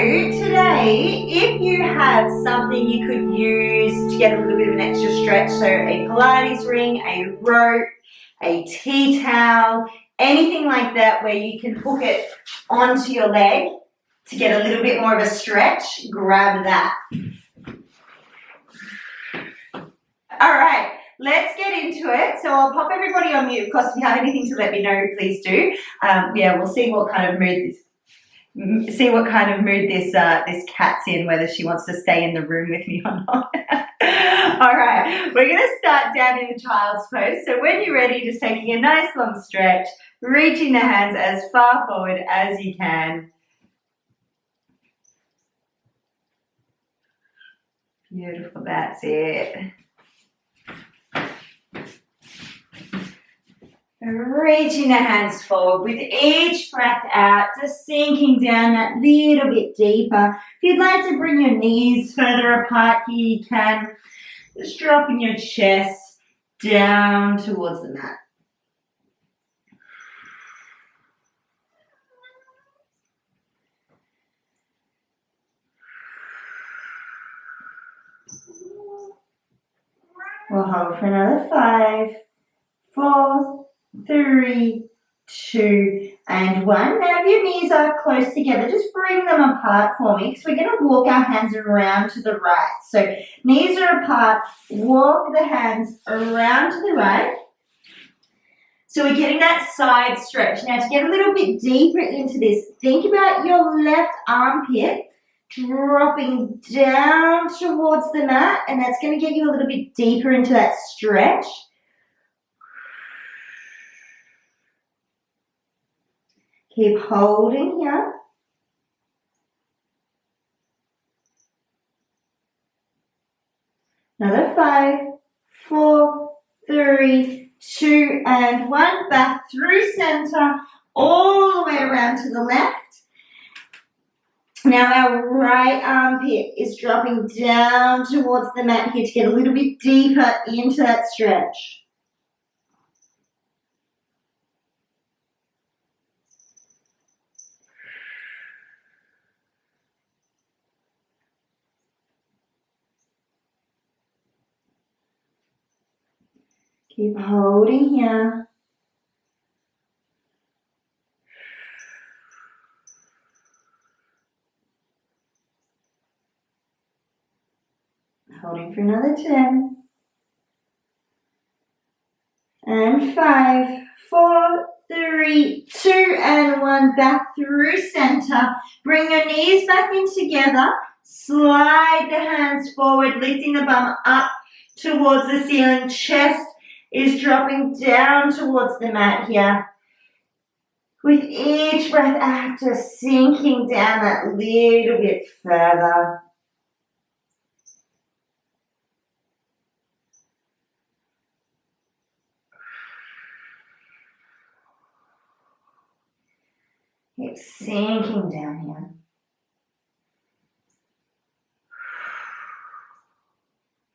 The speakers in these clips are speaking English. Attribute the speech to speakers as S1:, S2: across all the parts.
S1: today, if you have something you could use to get a little bit of an extra stretch, so a Pilates ring, a rope, a tea towel, anything like that where you can hook it onto your leg to get a little bit more of a stretch, grab that. All right, let's get into it. So I'll pop everybody on mute. Of course, if you have anything to let me know, please do. We'll see what kind of mood this cat's in, whether she wants to stay in the room with me or not. All right, we're going to start down in the child's pose. So when you're ready, just taking a nice long stretch, reaching the hands as far forward as you can. Beautiful, that's it. Reaching the hands forward with each breath out, just sinking down that little bit deeper. If you'd like to bring your knees further apart here, you can. Just dropping your chest down towards the mat. We'll hold for another 5, 4, 3, 2, and 1. Now if your knees are close together, just bring them apart for me because we're going to walk our hands around to the right. So knees are apart, walk the hands around to the right. So we're getting that side stretch. Now to get a little bit deeper into this, think about your left armpit dropping down towards the mat, and that's going to get you a little bit deeper into that stretch. Keep holding here. Another 5, 4, 3, 2, and 1. Back through center, all the way around to the left. Now our right armpit is dropping down towards the mat here to get a little bit deeper into that stretch. Keep holding here. Holding for another 10. And 5, 4, 3, 2, and 1. Back through center. Bring your knees back in together. Slide the hands forward, lifting the bum up towards the ceiling. Chest is dropping down towards the mat here. With each breath out, just sinking down that little bit further. Keep sinking down here.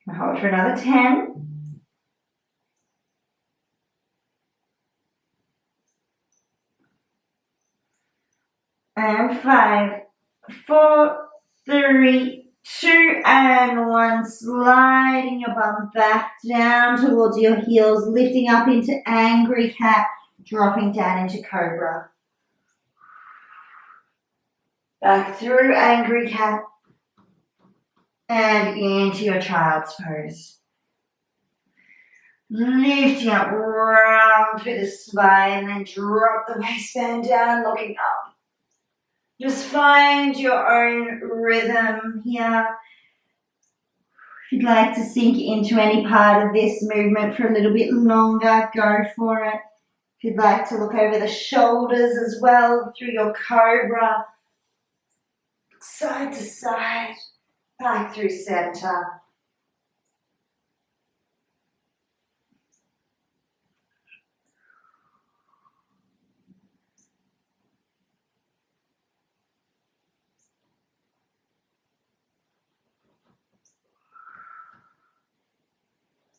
S1: Now hold for another 10. And 5, 4, 3, 2, and 1. Sliding your bum back down towards your heels, lifting up into angry cat, dropping down into cobra. Back through angry cat and into your child's pose. Lifting up round through the spine, then drop the waistband down, looking up. Just find your own rhythm here. If you'd like to sink into any part of this movement for a little bit longer, go for it. If you'd like to look over the shoulders as well through your cobra, side to side, back through center.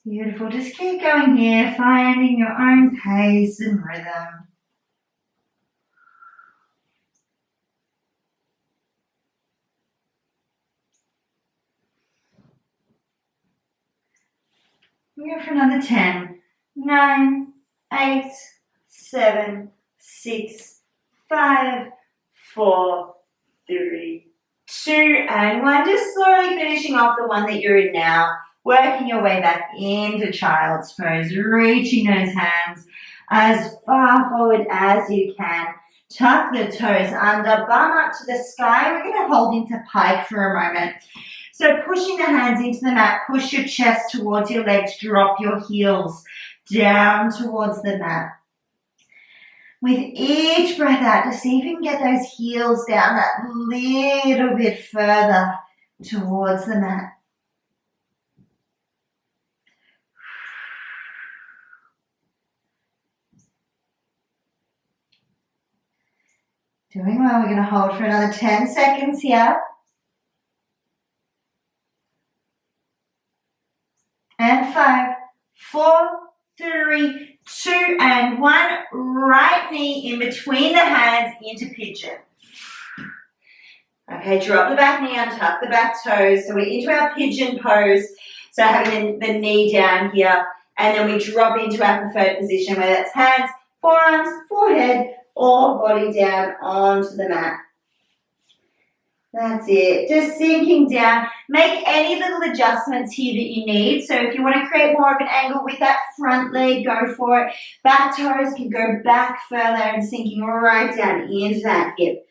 S1: Beautiful. Just keep going here, finding your own pace and rhythm. We go for another 10, 9, 8, 7, 6, 5, 4, 3, 2, and 1. Just slowly finishing off the one that you're in now. Working your way back into child's pose, reaching those hands as far forward as you can. Tuck the toes under, bum up to the sky. We're going to hold into pike for a moment. So pushing the hands into the mat, push your chest towards your legs, drop your heels down towards the mat. With each breath out, just see if you can get those heels down that little bit further towards the mat. Doing well. We're going to hold for another 10 seconds here. And 5, 4, 3, 2, and 1. Right knee in between the hands into pigeon. Okay, drop the back knee, untuck the back toes. So we're into our pigeon pose. So having the knee down here. And then we drop into our preferred position, whether that's hands, forearms, forehead, or body down onto the mat. That's it. Just sinking down. Make any little adjustments here that you need. So if you want to create more of an angle with that front leg, go for it. Back toes can go back further and sinking right down into that hip.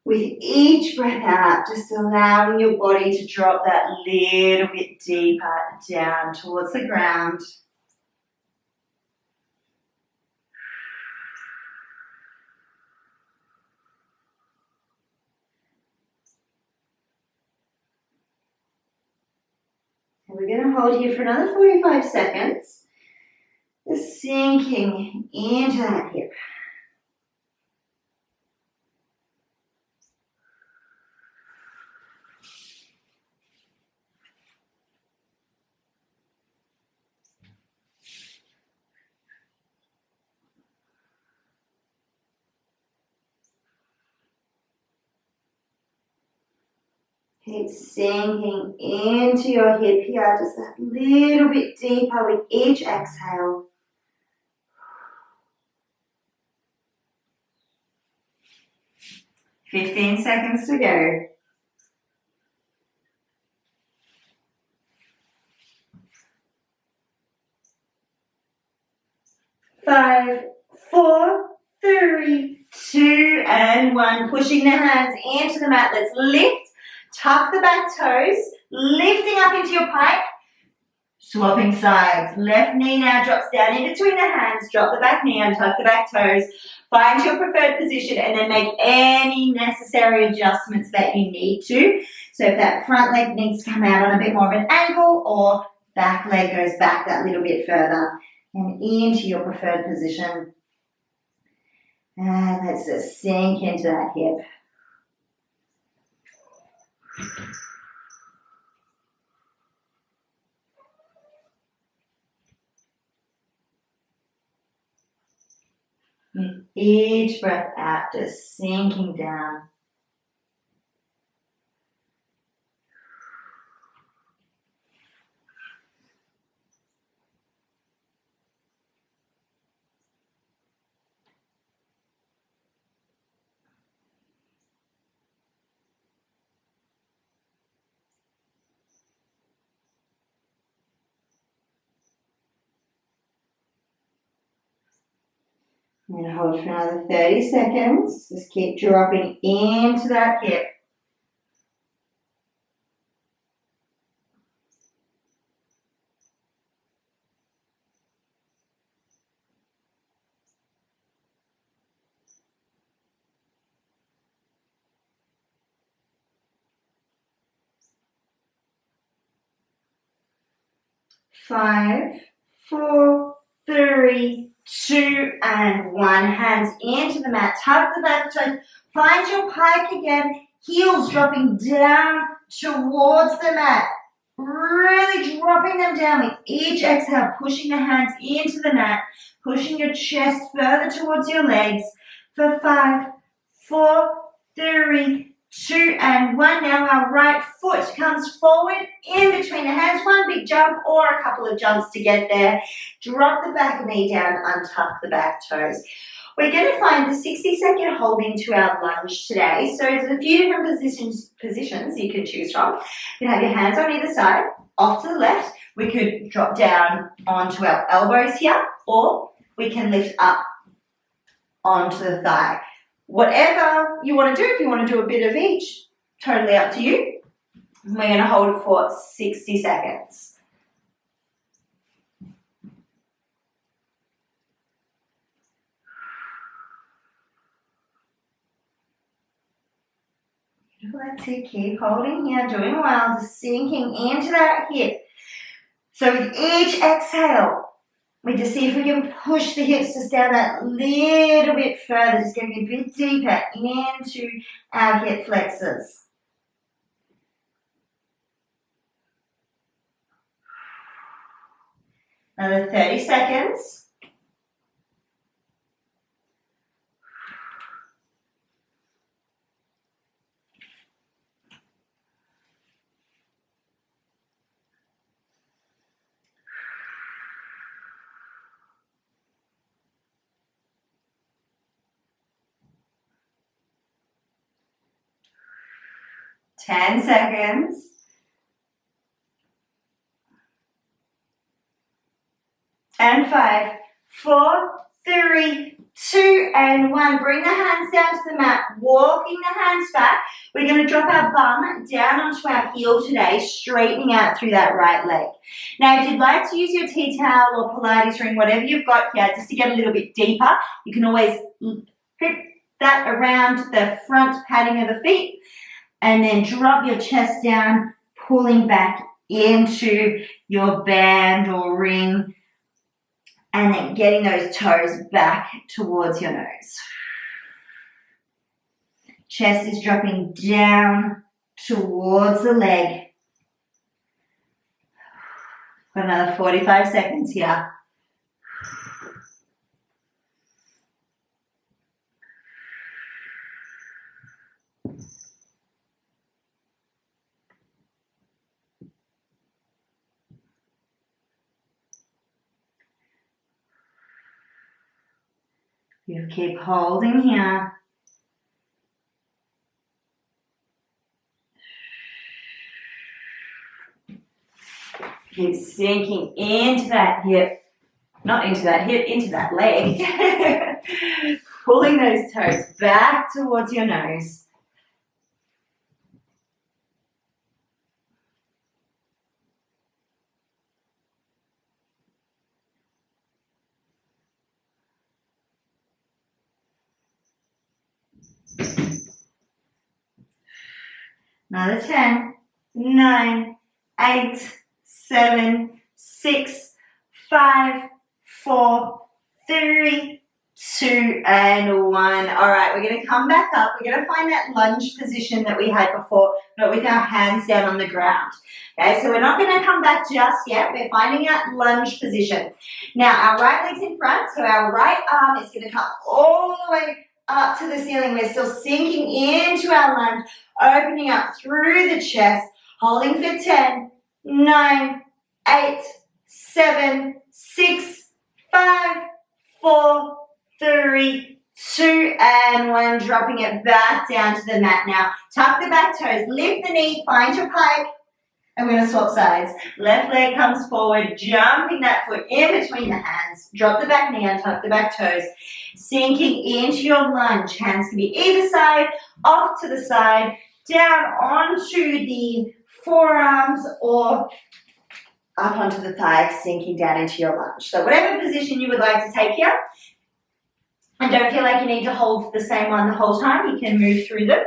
S1: With each breath out, just allowing your body to drop that little bit deeper down towards the ground. And we're going to hold here for another 45 seconds. Just sinking into that hip. Keep sinking into your hip here, just that little bit deeper with each exhale. "15 seconds to go. Five, 4, 3, 2, and 1. Pushing the hands into the mat. Let's lift. Tuck the back toes, lifting up into your pike, swapping sides. Left knee now drops down in between the hands, drop the back knee, untuck the back toes, find your preferred position, and then make any necessary adjustments that you need to. So if that front leg needs to come out on a bit more of an angle, or back leg goes back that little bit further and into your preferred position. And let's just sink into that hip. With each breath out, just sinking down. I'm going to hold for another 30 seconds. Just keep dropping into that hip. Five, 4, 3, 2, and 1. Hands into the mat. Tuck the back toes. Find your pike again. Heels dropping down towards the mat. Really dropping them down with each exhale. Pushing the hands into the mat. Pushing your chest further towards your legs. For 5, 4, 3, 2 and 1. Now our right foot comes forward in between the hands. One big jump or a couple of jumps to get there. Drop the back knee down, untuck the back toes. We're going to find the 60-second hold into our lunge today. So there's a few different positions you can choose from. You can have your hands on either side, off to the left. We could drop down onto our elbows here, or we can lift up onto the thigh. Whatever you want to do, if you want to do a bit of each, totally up to you. We're going to hold it for 60 seconds. That's it, keep holding here, doing well, just sinking into that hip. So with each exhale, we just see if we can push the hips just down that little bit further, just getting a bit deeper into our hip flexors. Another 30 seconds. Ten seconds. And 5, 4, 3, 2, and 1. Bring the hands down to the mat, walking the hands back. We're going to drop our bum down onto our heel today, straightening out through that right leg. Now, if you'd like to use your tea towel or Pilates ring, whatever you've got here, just to get a little bit deeper, you can always hook that around the front padding of the feet, and then drop your chest down, pulling back into your band or ring, and then getting those toes back towards your nose. Chest is dropping down towards the leg. Got another 45 seconds here. You keep holding here. Keep sinking into that hip, not into that hip, into that leg. Pulling those toes back towards your nose. Another 10, 9, 8, 7, 6, 5, 4, 3, 2, and 1. All right, we're going to come back up. We're going to find that lunge position that we had before, but with our hands down on the ground. Okay, so we're not going to come back just yet. We're finding that lunge position. Now, our right leg's in front, so our right arm is going to come all the way up to the ceiling. We're still sinking into our lunge, opening up through the chest, holding for 10, 9, 8, 7, 6, 5, 4, 3, 2, and 1. Dropping it back down to the mat now. Tuck the back toes, lift the knee, find your pike, and we're going to swap sides. Left leg comes forward, jumping that foot in between the hands. Drop the back knee, untuck the back toes. Sinking into your lunge. Hands can be either side, off to the side, down onto the forearms, or up onto the thighs, sinking down into your lunge. So whatever position you would like to take here. And don't feel like you need to hold the same one the whole time. You can move through them.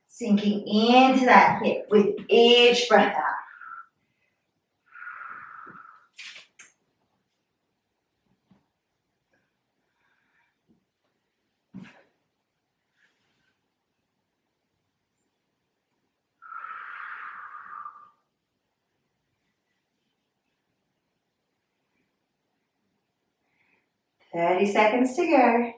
S1: Sinking into that hip with each breath out. 30 seconds to go.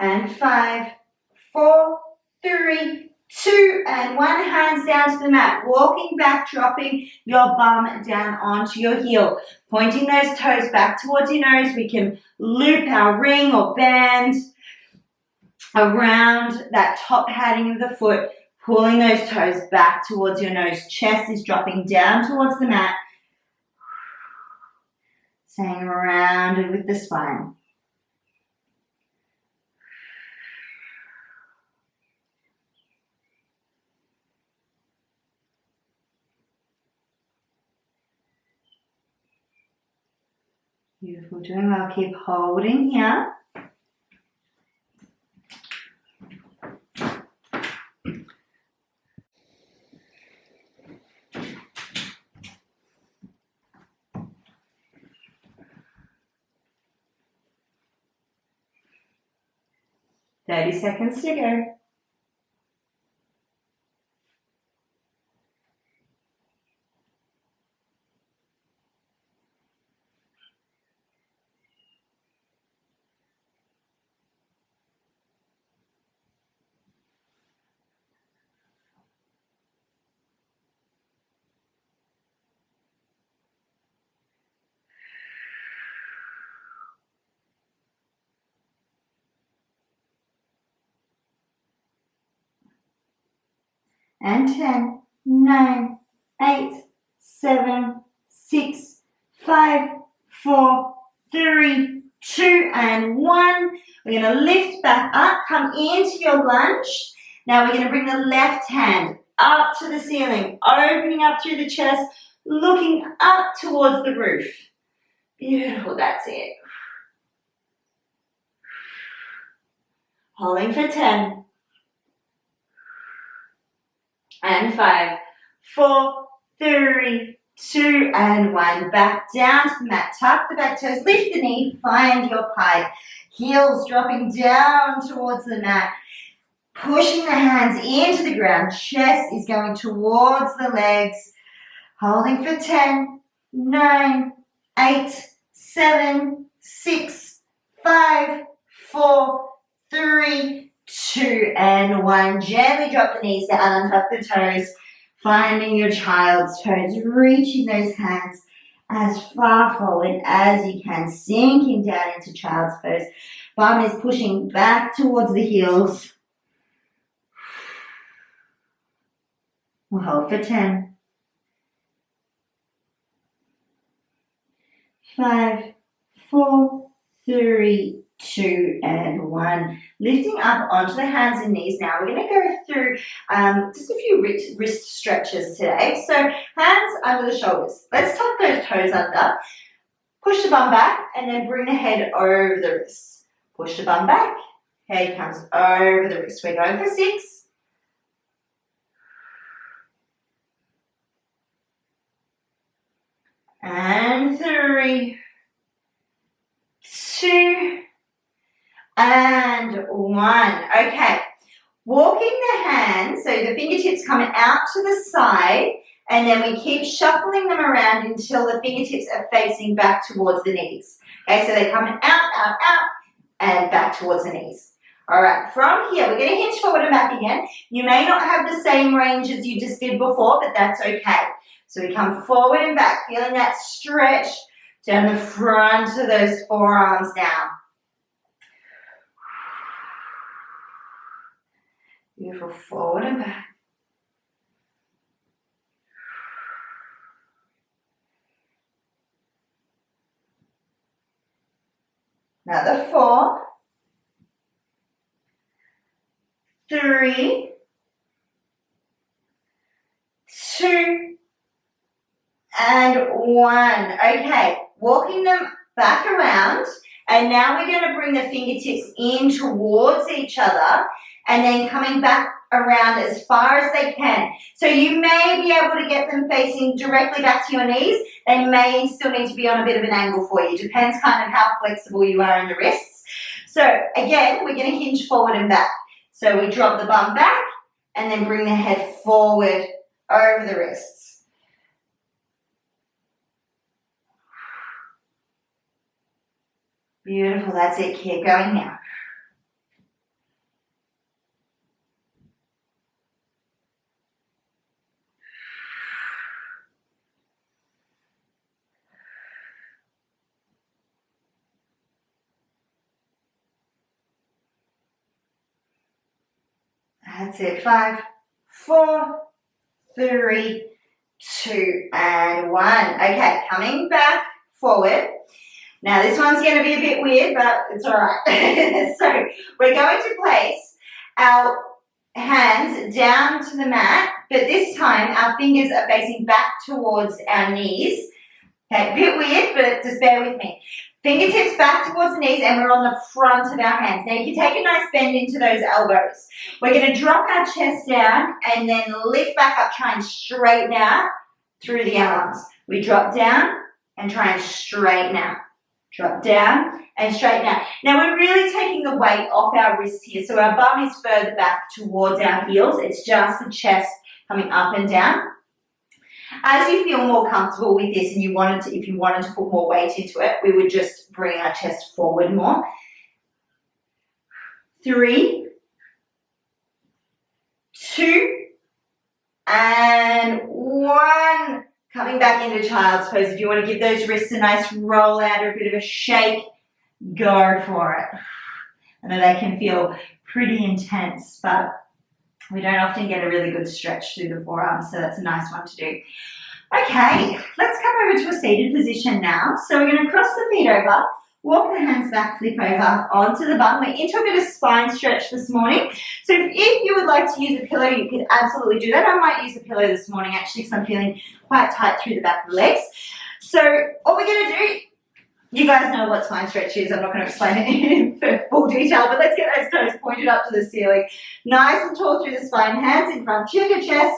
S1: And 5, 4, 3, 2, and 1. Hands down to the mat. Walking back, dropping your bum down onto your heel. Pointing those toes back towards your nose. We can loop our ring or band around that top padding of the foot. Pulling those toes back towards your nose. Chest is dropping down towards the mat. Staying rounded with the spine. Beautiful, doing well. Keep holding here. Thirty seconds to go. And 10, 9, 8, 7, 6, 5, 4, 3, 2, and 1. We're going to lift back up, come into your lunge. Now we're going to bring the left hand up to the ceiling, opening up through the chest, looking up towards the roof. Beautiful, that's it. Holding for 10. And 5, 4, 3, 2, and 1. Back down to the mat. Tuck the back toes, lift the knee, find your pike. Heels dropping down towards the mat. Pushing the hands into the ground. Chest is going towards the legs. Holding for 10, 9, 8, 7, 6, 5, 4, 3, 2, and 1. Gently drop the knees down, untuck the toes, finding your child's toes, reaching those hands as far forward as you can, sinking down into child's pose. Bum is pushing back towards the heels. We'll hold for 10. 5, 4, 3, 2, and 1. Lifting up onto the hands and knees now. We're going to go through just a few wrist stretches today. So hands under the shoulders. Let's tuck those toes under. Push the bum back and then bring the head over the wrist. Push the bum back. Head comes over the wrist. We're going for 6. And 3, 2, and 1. Okay, walking the hands, so the fingertips coming out to the side, and then we keep shuffling them around until the fingertips are facing back towards the knees. Okay, so they're coming out, out, out, and back towards the knees. All right, from here, we're going to hinge forward and back again. You may not have the same range as you just did before, but that's okay. So we come forward and back, feeling that stretch down the front of those forearms now. Beautiful, forward and back. Another 4, 3, 2, and 1. Okay, walking them back around, and now we're going to bring the fingertips in towards each other, and then coming back around as far as they can. So you may be able to get them facing directly back to your knees. They may still need to be on a bit of an angle for you. Depends kind of how flexible you are in the wrists. So again, we're going to hinge forward and back. So we drop the bum back and then bring the head forward over the wrists. Beautiful, that's it. Keep going now. That's it. 5, 4, 3, 2, and 1. Okay, coming back forward. Now this one's going to be a bit weird, but it's all right. So we're going to place our hands down to the mat, but this time our fingers are facing back towards our knees. Okay, a bit weird, but just bear with me. Fingertips back towards the knees, and we're on the front of our hands. Now you can take a nice bend into those elbows. We're going to drop our chest down and then lift back up, try and straighten out through the arms. We drop down and try and straighten out. Drop down and straighten out. Now we're really taking the weight off our wrists here, so our bum is further back towards our heels. It's just the chest coming up and down. As you feel more comfortable with this and if you wanted to put more weight into it, we would just bring our chest forward more. 3, 2, and 1. Coming back into child's pose. If you want to give those wrists a nice roll out or a bit of a shake, go for it. I know they can feel pretty intense, but we don't often get a really good stretch through the forearms, so that's a nice one to do. Okay, let's come over to a seated position now. So we're going to cross the feet over, walk the hands back, flip over onto the bum. We're into a bit of spine stretch this morning. So if you would like to use a pillow, you can absolutely do that. I might use a pillow this morning actually because I'm feeling quite tight through the back of the legs. So all we're going to do, you guys know what spine stretch is. I'm not going to explain it in full detail, but let's get those toes pointed up to the ceiling. Nice and tall through the spine, hands in front, chin to chest,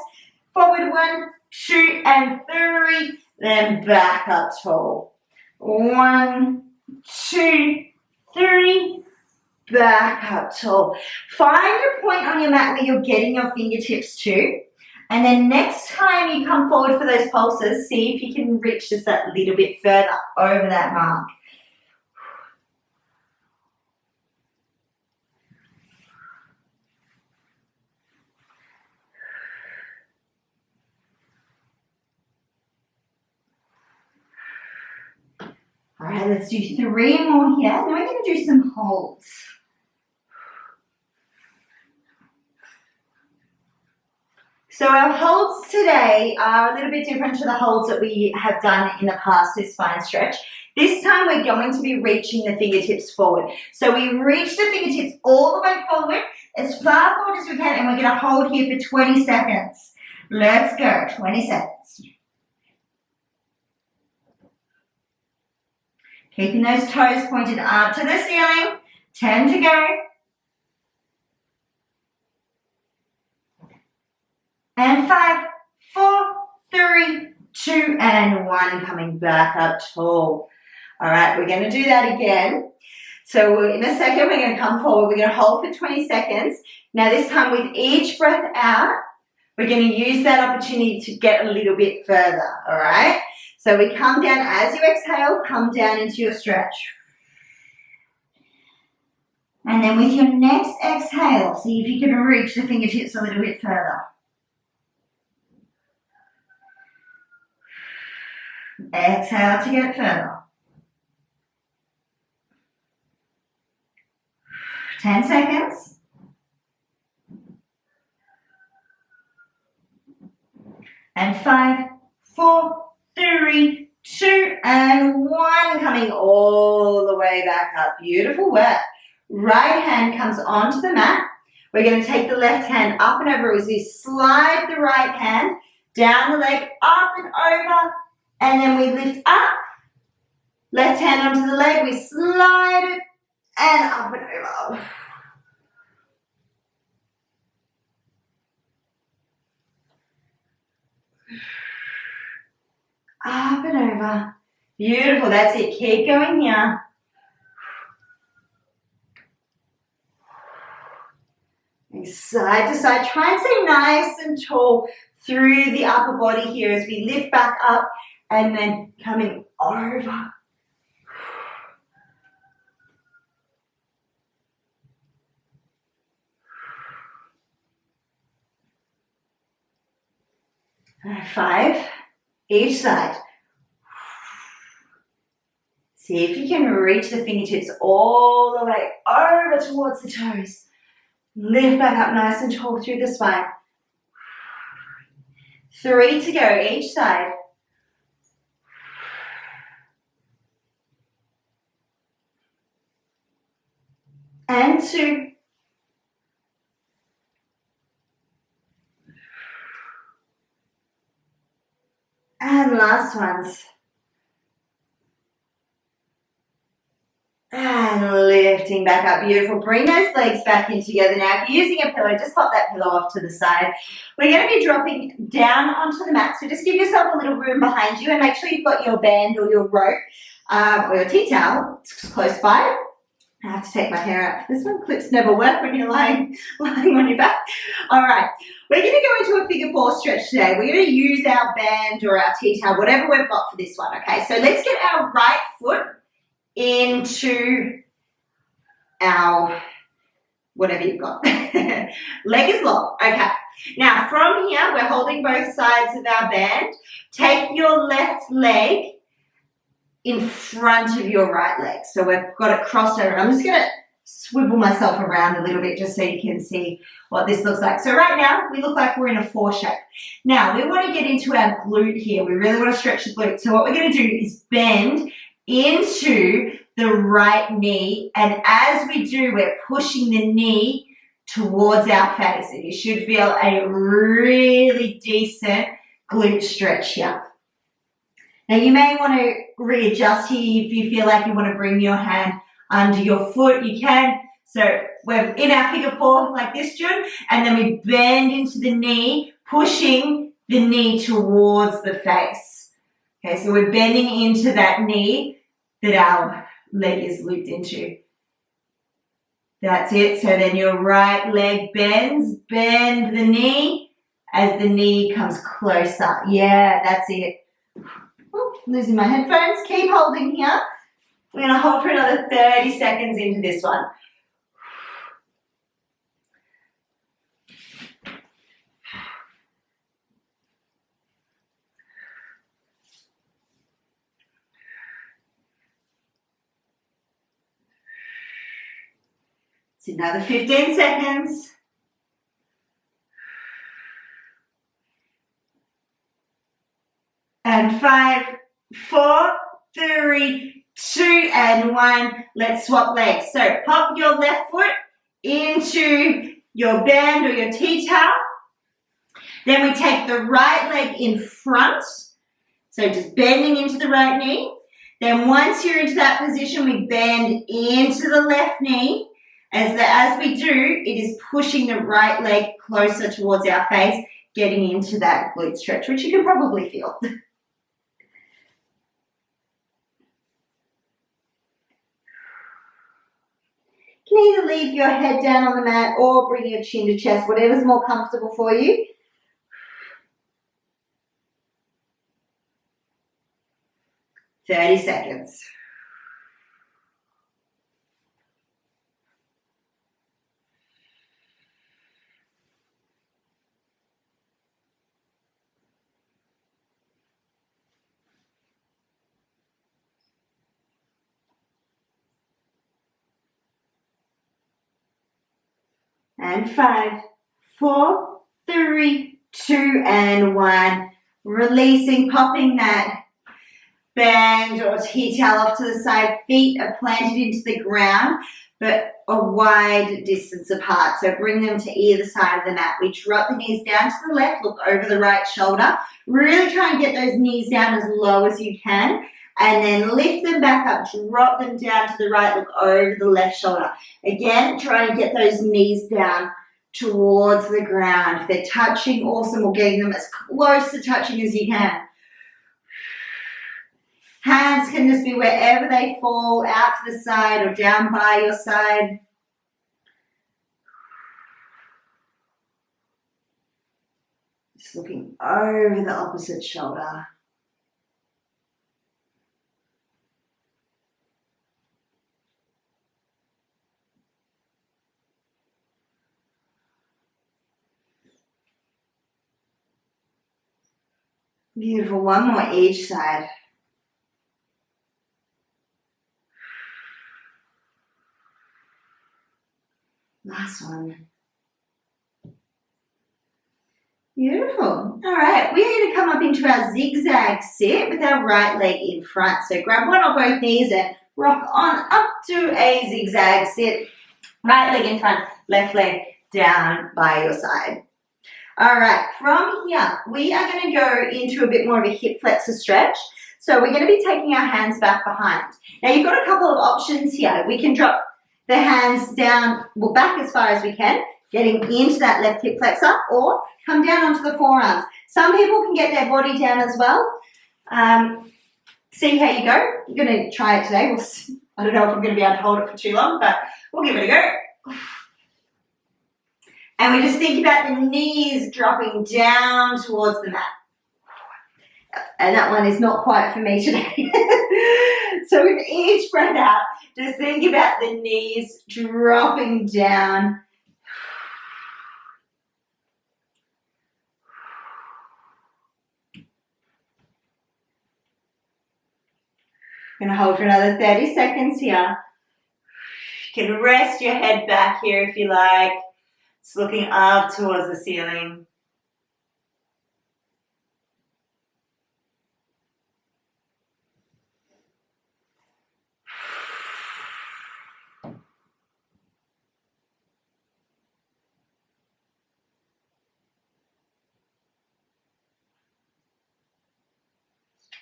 S1: forward 1, 2, and 3, then back up tall. 1, 2, 3, back up tall. Find a point on your mat where you're getting your fingertips to, and then next time you come forward for those pulses, see if you can reach just that little bit further over that mark. All right, let's do 3 more here. Now we're going to do some holds. So our holds today are a little bit different to the holds that we have done in the past with spine stretch. This time we're going to be reaching the fingertips forward. So we reach the fingertips all the way forward, as far forward as we can, and we're going to hold here for 20 seconds. Let's go, 20 seconds. Keeping those toes pointed up to the ceiling. 10 to go. And 5, 4, 3, 2, and 1. Coming back up tall. All right, we're going to do that again. So in a second, we're going to come forward. We're going to hold for 20 seconds. Now this time with each breath out, we're going to use that opportunity to get a little bit further. All right. So we come down, as you exhale, come down into your stretch. And then with your next exhale, see if you can reach the fingertips a little bit further. Exhale to get further. 10 seconds. And 5, 4, 3, 2, and 1. Coming all the way back up. Beautiful work. Right hand comes onto the mat. We're going to take the left hand up and over as we slide the right hand down the leg, up and over, and then we lift up. Left hand onto the leg, we slide it, and up and over. Up and over. Beautiful, that's it. Keep going here. Side to side. Try and stay nice and tall through the upper body here as we lift back up and then coming over. All right, 5, each side. See if you can reach the fingertips all the way over towards the toes. Lift back up nice and tall through the spine. 3 to go, each side. And 2. And last ones. And lifting back up, beautiful. Bring those legs back in together now. If you're using a pillow, just pop that pillow off to the side. We're going to be dropping down onto the mat, so just give yourself a little room behind you and make sure you've got your band or your rope or your tea towel close by. I have to take my hair out for this one. Clips never work when you're lying on your back. All right, we're going to go into a figure 4 stretch today. We're going to use our band or our tea towel, whatever we've got for this one, okay? So let's get our right foot into our, whatever you've got. Leg is long, okay. Now from here, we're holding both sides of our band. Take your left leg in front of your right leg. So we've got it crossed over. I'm just gonna swivel myself around a little bit just so you can see what this looks like. So right now, we look like we're in a 4 shape. Now, we wanna get into our glute here. We really wanna stretch the glute. So what we're gonna do is bend into the right knee, and as we do, we're pushing the knee towards our face, and you should feel a really decent glute stretch here. Now you may want to readjust here if you feel like you want to bring your hand under your foot, you can. So we're in our figure 4 like this, June, and then we bend into the knee, pushing the knee towards the face. Okay, so we're bending into that knee that our leg is looped into. That's it. So then your right leg bends, bend the knee as the knee comes closer. Yeah, that's it. Ooh, losing my headphones. Keep holding here. We're going to hold for another 30 seconds into this one. It's another 15 seconds. And 5, 4, 3, 2, and 1. Let's swap legs. So pop your left foot into your band or your tea towel. Then we take the right leg in front. So just bending into the right knee. Then once you're into that position, we bend into the left knee. As we do, it is pushing the right leg closer towards our face, getting into that glute stretch, which you can probably feel. You can either leave your head down on the mat or bring your chin to chest, whatever's more comfortable for you. "30 seconds. And 5, 4, 3, 2, and 1. Releasing, popping that band or tea towel off to the side. Feet are planted into the ground, but a wide distance apart. So bring them to either side of the mat. We drop the knees down to the left, look over the right shoulder. Really try and get those knees down as low as you can. And then lift them back up, drop them down to the right, look over the left shoulder. Again, try and get those knees down towards the ground. If they're touching, awesome. We're getting them as close to touching as you can. Hands can just be wherever they fall, out to the side or down by your side. Just looking over the opposite shoulder. Beautiful. One more each side. Last one. Beautiful. All right, we're going to come up into our zigzag sit with our right leg in front. So grab one or both knees and rock on up to a zigzag sit. Right leg in front, left leg down by your side. All right, from here, we are going to go into a bit more of a hip flexor stretch. So we're going to be taking our hands back behind. Now you've got a couple of options here. We can drop the hands down, well, back as far as we can, getting into that left hip flexor, or come down onto the forearms. Some people can get their body down as well. See how you go. You're going to try it today. I don't know if I'm going to be able to hold it for too long, but we'll give it a go. And we just think about the knees dropping down towards the mat. And that one is not quite for me today. So with each breath out, just think about the knees dropping down. I'm going to hold for another 30 seconds here. You can rest your head back here if you like. It's looking up towards the ceiling.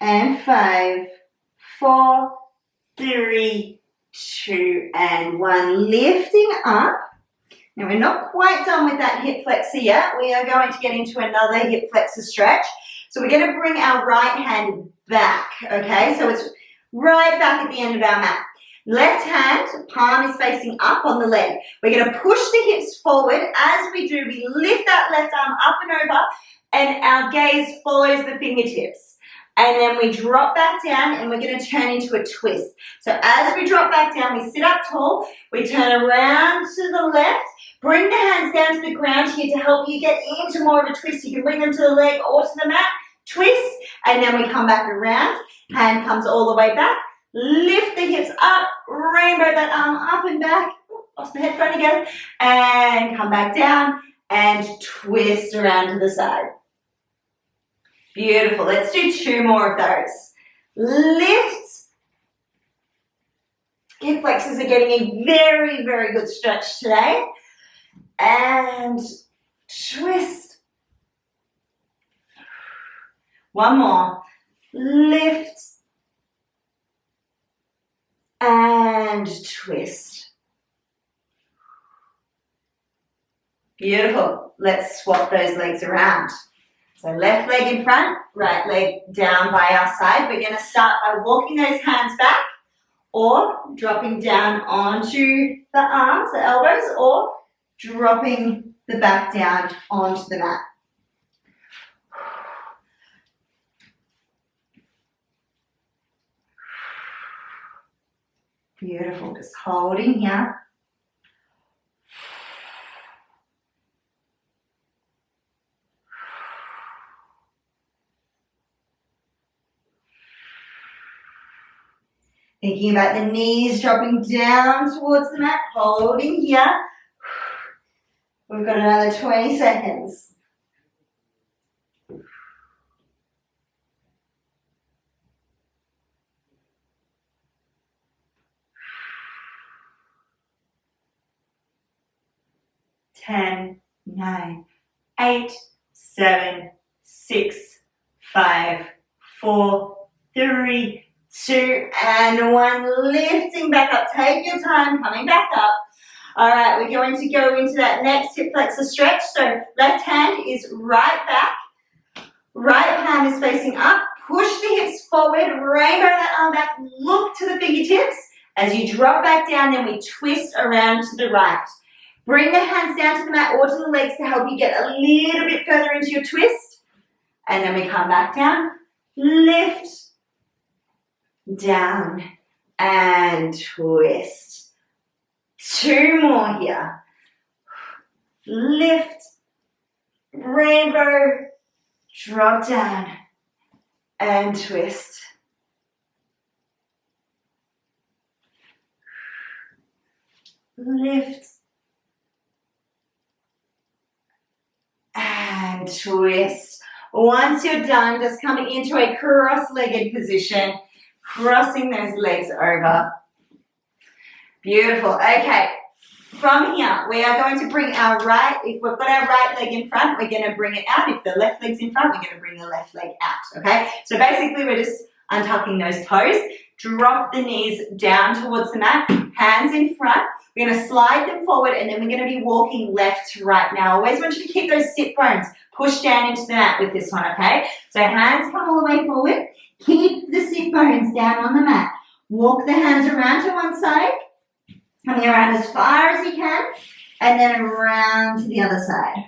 S1: And 5, 4, 3, 2, and 1. Lifting up. Now we're not quite done with that hip flexor yet. We are going to get into another hip flexor stretch. So we're going to bring our right hand back, okay? So it's right back at the end of our mat. Left hand, palm is facing up on the leg. We're going to push the hips forward. As we do, we lift that left arm up and over, and our gaze follows the fingertips. And then we drop back down and we're going to turn into a twist. So as we drop back down, we sit up tall, we turn around to the left, bring the hands down to the ground here to help you get into more of a twist. You can bring them to the leg or to the mat, twist, and then we come back around. Hand comes all the way back, lift the hips up, rainbow that arm up and back, lost the headphone again, and come back down and twist around to the side. Beautiful. Let's do 2 more of those. Lift. Hip flexors are getting a very, very good stretch today. And twist. One more. Lift. And twist. Beautiful. Let's swap those legs around. So left leg in front, right leg down by our side. We're going to start by walking those hands back or dropping down onto the arms, the elbows, or dropping the back down onto the mat. Beautiful. Just holding here. Thinking about the knees dropping down towards the mat, holding here. We've got another 20 seconds. Ten, 9, 8, 7, 6, 5, 4, 3, 2, and 1. Lifting back up. Take your time coming back up. All right, we're going to go into that next hip flexor stretch. So left hand is right back. Right hand is facing up. Push the hips forward. Rainbow that arm back. Look to the fingertips. As you drop back down, then we twist around to the right. Bring the hands down to the mat or to the legs to help you get a little bit further into your twist. And then we come back down. Lift. Down. And twist. 2 more here. Lift. Rainbow. Drop down. And twist. Lift. And twist. Once you're done, just coming into a cross-legged position, crossing those legs over. Beautiful. Okay. From here, we are going to bring our right, if we've got our right leg in front, we're going to bring it out. If the left leg's in front, we're going to bring the left leg out, okay? So basically, we're just untucking those toes. Drop the knees down towards the mat, hands in front. We're going to slide them forward, and then we're going to be walking left to right now. Always want you to keep those sit bones pushed down into the mat with this one, okay? So hands come all the way forward. Keep the sit bones down on the mat. Walk the hands around to one side. Coming around as far as you can, and then around to the other side.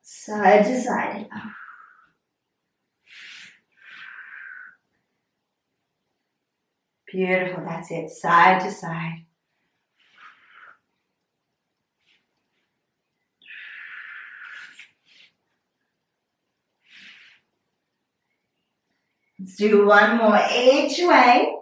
S1: Side to side. Beautiful, that's it. Side to side. Let's do one more each way.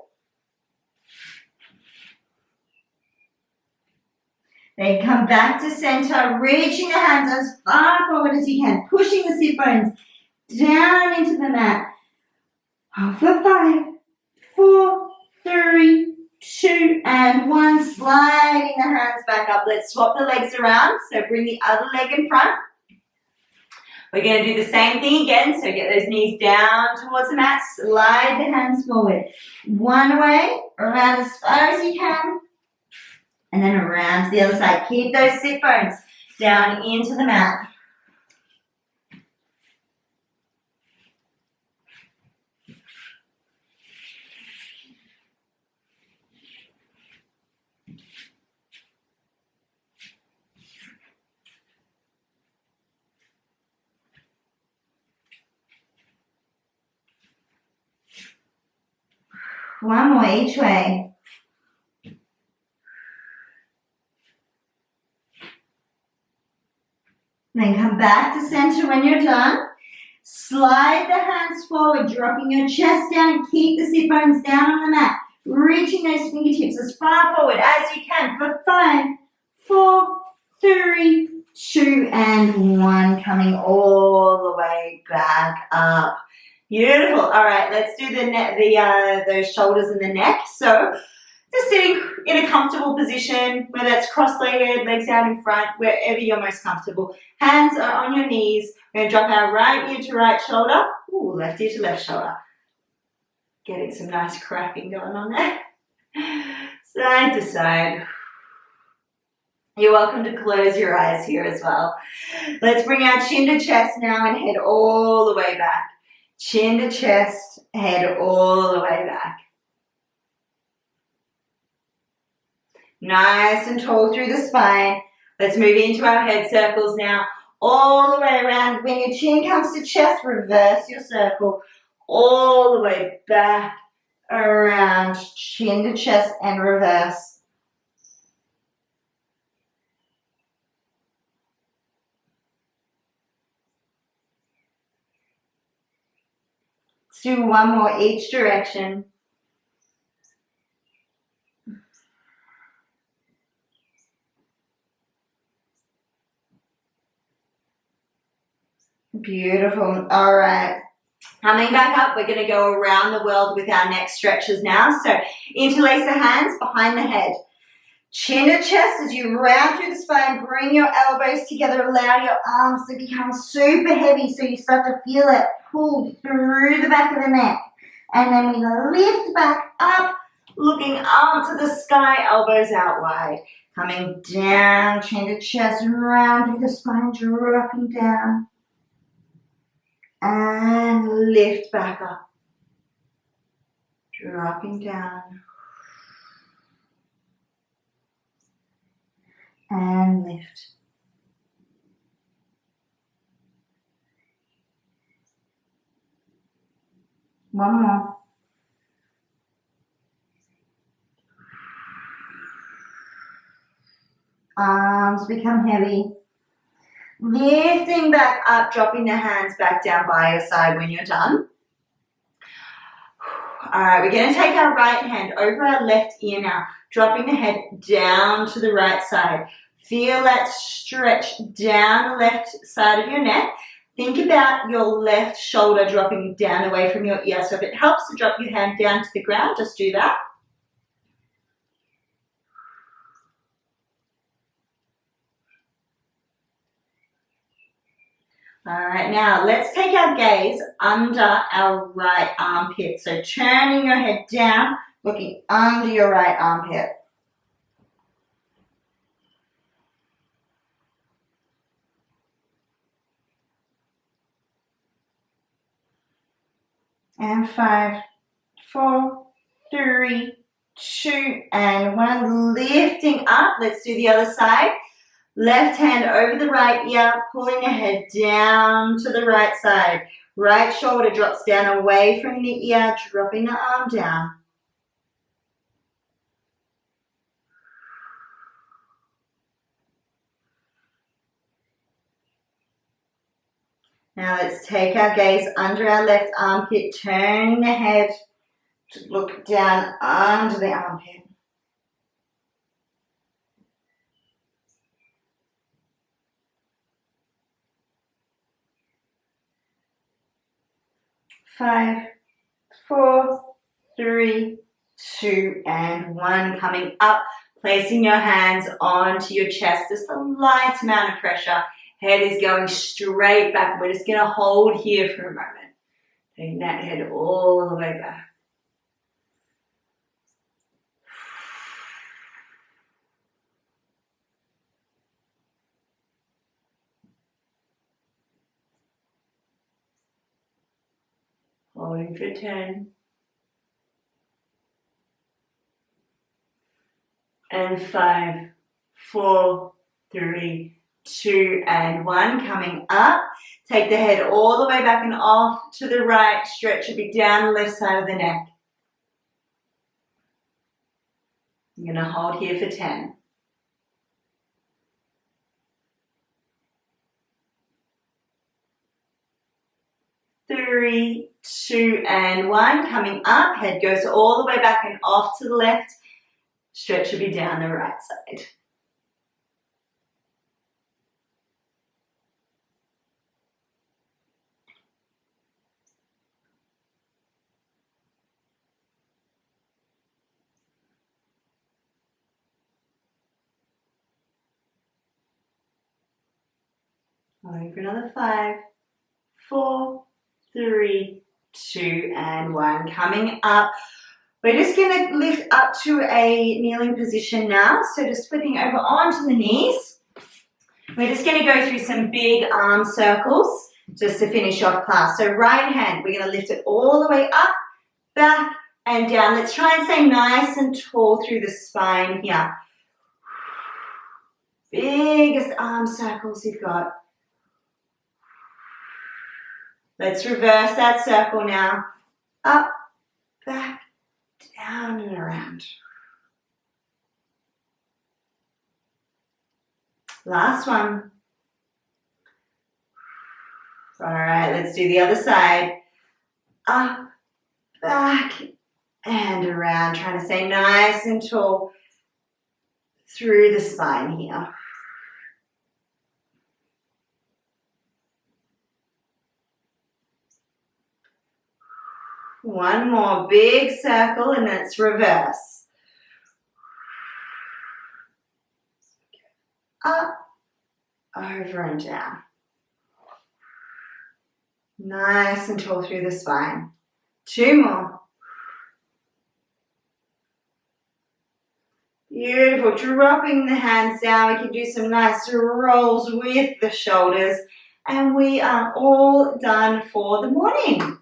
S1: Then come back to center, reaching the hands as far forward as you can, pushing the sit bones down into the mat. For 5, 4, 3, 2, and 1. Sliding the hands back up. Let's swap the legs around. So bring the other leg in front. We're going to do the same thing again. So get those knees down towards the mat. Slide the hands forward. One way, around as far as you can. And then around to the other side. Keep those sit bones down into the mat. One more each way. Then come back to center when you're done. Slide the hands forward, dropping your chest down. Keep the sit bones down on the mat. Reaching those fingertips as far forward as you can for 5, 4, 3, 2, and 1. Coming all the way back up. Beautiful. All right, let's do those shoulders and the neck. So just sitting in a comfortable position, whether it's cross-legged, legs out in front, wherever you're most comfortable. Hands are on your knees. We're going to drop our right ear to right shoulder. Ooh, left ear to left shoulder. Getting some nice cracking going on there. Side to side. You're welcome to close your eyes here as well. Let's bring our chin to chest now and head all the way back. Chin to chest, head all the way back. Nice and tall through the spine. Let's move into our head circles now. All the way around. When your chin comes to chest, reverse your circle. All the way back, around, chin to chest and reverse. Let's do one more each direction. Beautiful. All right. Coming back up, we're going to go around the world with our neck stretches now. So interlace the hands behind the head. Chin to chest as you round through the spine. Bring your elbows together. Allow your arms to become super heavy so you start to feel it pull through the back of the neck. And then we lift back up, looking up to the sky, elbows out wide. Coming down, chin to chest, and round through the spine, dropping down. And lift back up. Dropping down. And lift. One more. Arms become heavy. Lifting back up, dropping the hands back down by your side when you're done. All right, we're going to take our right hand over our left ear now, dropping the head down to the right side. Feel that stretch down the left side of your neck. Think about your left shoulder dropping down away from your ear. So if it helps to drop your hand down to the ground, just do that. All right, now let's take our gaze under our right armpit. So turning your head down, looking under your right armpit. And 5, 4, 3, 2, and 1. Lifting up. Let's do the other side. Left hand over the right ear, pulling the head down to the right side. Right shoulder drops down away from the ear, dropping the arm down. Now let's take our gaze under our left armpit, turning the head to look down under the armpit. Five, 4, 3, 2, and 1. Coming up, placing your hands onto your chest, just a light amount of pressure. Head is going straight back. We're just going to hold here for a moment. Taking that head all the way back. Holding for 10. And 5, 4, 3, 2, and 1. Coming up. Take the head all the way back and off to the right. Stretch a bit down the left side of the neck. I'm going to hold here for 10. 3, 2, and 1. Coming up, head goes all the way back and off to the left. Stretch should be down the right side. Going for another 5, 4, 3, 2, and 1. Coming up. We're just going to lift up to a kneeling position now. So just flipping over onto the knees. We're just going to go through some big arm circles just to finish off class. So right hand, we're going to lift it all the way up, back, and down. Let's try and stay nice and tall through the spine here. Biggest arm circles you've got. Let's reverse that circle now. Up, back, down and around. Last one. All right, let's do the other side. Up, back, and around. Trying to stay nice and tall through the spine here. One more big circle and let's reverse. Up, over and down. Nice and tall through the spine. 2 more. Beautiful. Dropping the hands down. We can do some nice rolls with the shoulders. And we are all done for the morning.